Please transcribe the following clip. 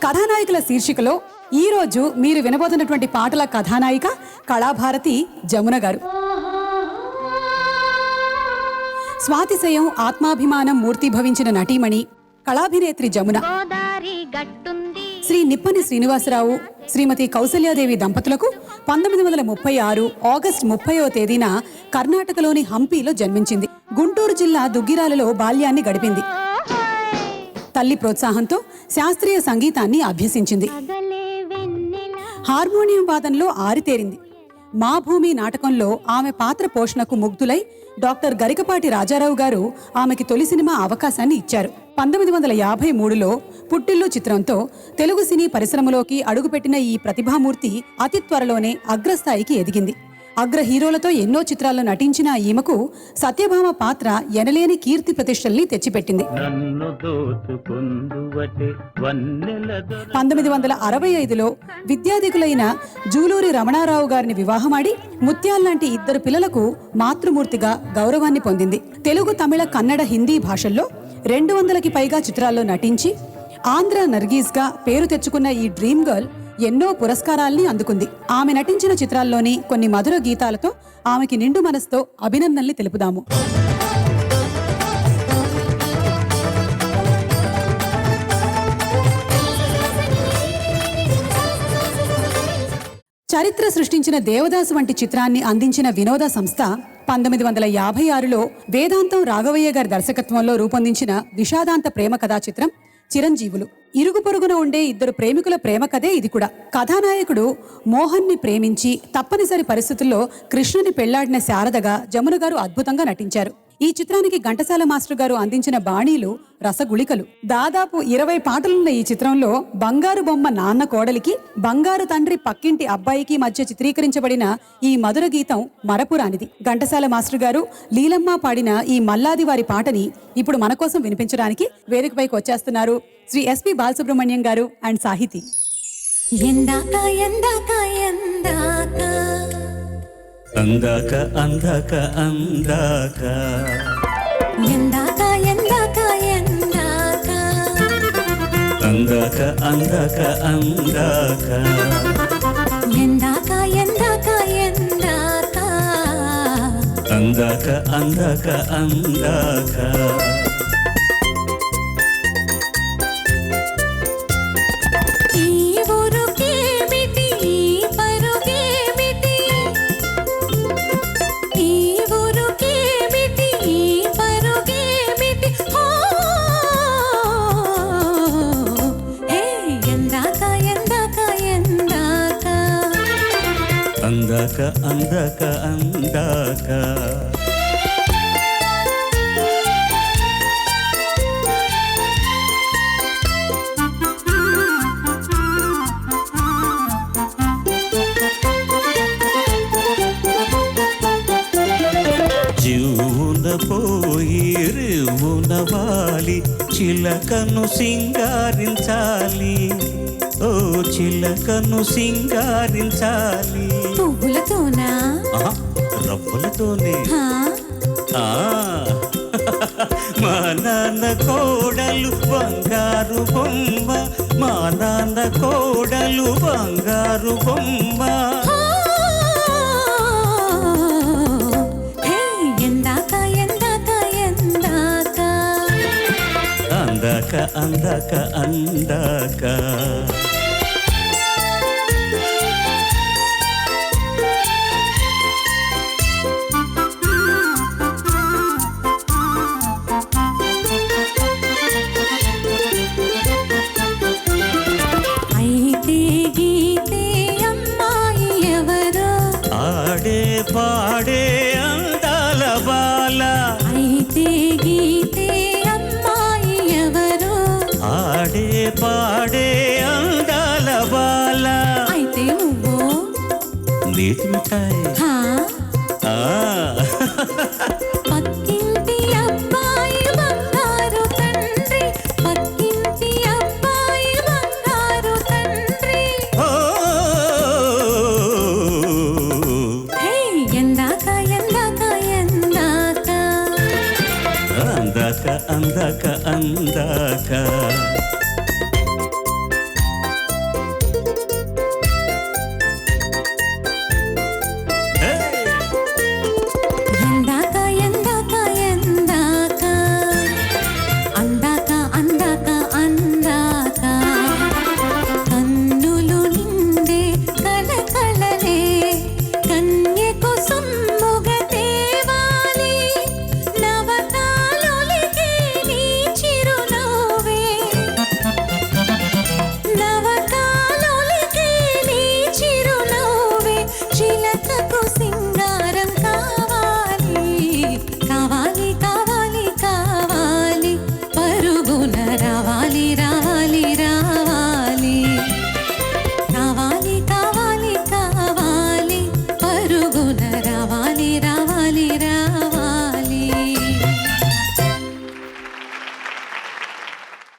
కథానాయకుల శీర్షికలో ఈరోజు మీరు వినబోతున్నటువంటి పాటల కథానాయిక కళాభారతి జమున గారు. స్వాతిశయం ఆత్మాభిమానం మూర్తిభవించిన నటీమణి కళాభినేత్రి జమున శ్రీ నిప్పని శ్రీనివాసరావు శ్రీమతి కౌసల్యాదేవి దంపతులకు 1936 ఆగస్టు 30వ తేదీన కర్ణాటకలోని హంపీలో జన్మించింది. గుంటూరు జిల్లా దుగ్గిరాలలో బాల్యాన్ని గడిపింది. తల్లి ప్రోత్సాహంతో శాస్త్రీయ సంగీతాన్ని అభ్యసించింది. హార్మోనియం వాదనలో ఆరితేరింది. మా భూమి నాటకంలో ఆమె పాత్ర పోషణకు ముగ్ధులై డాక్టర్ గరికపాటి రాజారావు గారు ఆమెకి తొలి సినిమా అవకాశాన్ని ఇచ్చారు. 1953లో పుట్టిల్లు చిత్రంతో తెలుగు సినీ పరిశ్రమలోకి అడుగుపెట్టిన ఈ ప్రతిభామూర్తి అతి త్వరలోనే అగ్రస్థాయికి ఎదిగింది. అగ్ర హీరోలతో ఎన్నో చిత్రాల్లో నటించిన ఈమెకు సత్యభామ పాత్ర ఎనలేని కీర్తి ప్రతిష్టల్ని తెచ్చిపెట్టింది. 1965లో విద్యాధికులైన జూలూరి రమణారావు గారిని వివాహమాడి ముత్యాల్లాంటి 2 పిల్లలకు మాతృమూర్తిగా గౌరవాన్ని పొందింది. తెలుగు, తమిళ, కన్నడ, హిందీ భాషల్లో 200కి పైగా చిత్రాల్లో నటించి ఆంధ్ర నర్గీస్గా పేరు తెచ్చుకున్న ఈ డ్రీమ్ గర్ల్ ఎన్నో పురస్కారాల్ని అందుకుంది. ఆమె నటించిన చిత్రాల్లోని కొన్ని మధుర గీతాలతో ఆమెకి నిండు మనసుతో అభినందనల్ని తెలుపుదాము. చరిత్ర సృష్టించిన దేవదాసు వంటి చిత్రాన్ని అందించిన వినోద సంస్థ 1956లో వేదాంతం రాఘవయ్య గారి దర్శకత్వంలో రూపొందించిన విషాదాంత ప్రేమ కథా చిత్రం చిరంజీవులు. ఇరుగు పొరుగున ఉండే 2 ప్రేమికుల ప్రేమ కథే ఇది కూడా. కథానాయకుడు మోహన్ని ప్రేమించి తప్పనిసరి పరిస్థితుల్లో కృష్ణుని పెళ్లాడిన శారదగా జమున గారు అద్భుతంగా నటించారు. ఈ చిత్రానికి ఘంటసాల మాస్టర్ గారు అందించిన బాణీలు రసగుళికలు. దాదాపు 20 పాటలున్న ఈ చిత్రంలో బంగారు బొమ్మ నాన్న కోడలికి, బంగారు తండ్రి పక్కింటి అబ్బాయికి మధ్య చిత్రీకరించబడిన ఈ మధుర గీతం మరపురానిది. ఘంటసాల మాస్టర్ గారు లీలమ్మ పాడిన ఈ మల్లాది వారి పాటని ఇప్పుడు మన కోసం వినిపించడానికి వేదికపైకి వచ్చేస్తున్నారు శ్రీ ఎస్పి బాలసుబ్రహ్మణ్యం గారు అండ్ సాహితీ. ఎందాక ఎందాక ఎందాక అందాక అందాక అందాక ఎందాక ఎందాక ఎందాక అందాక అందాక అందాక ఎందాక ఎందాక ఎందాక అందాక అందాక అందాక అందాక అందాక అందాక జీవున పోయి రివున వాలి చిలకను సింగారించాలి, ఓ చిలకను సింగారించాలి. పువ్వులతోనా? రవ్వులతోనే. మా నాన్న కోడలు బంగారు బొమ్మ, మా నాన్న కోడలు బంగారు బొమ్మ. ఎందాక ఎందాక ఎందాక అందాక అందాక అందాక పాడే అందాల బాల. అయితే గీతే అమ్మాయి ఎవరు? ఆడే పాడే అందాల బాల. అయితే నువ్వు నీటి మిఠాయి. పక్కింటి అబ్బాయి బంగారు తండ్రి, పక్కింటి అబ్బాయి బంగారు తండ్రి. ఎందాక ఎందాక ఎందాక అందాక అందాక అందాక రా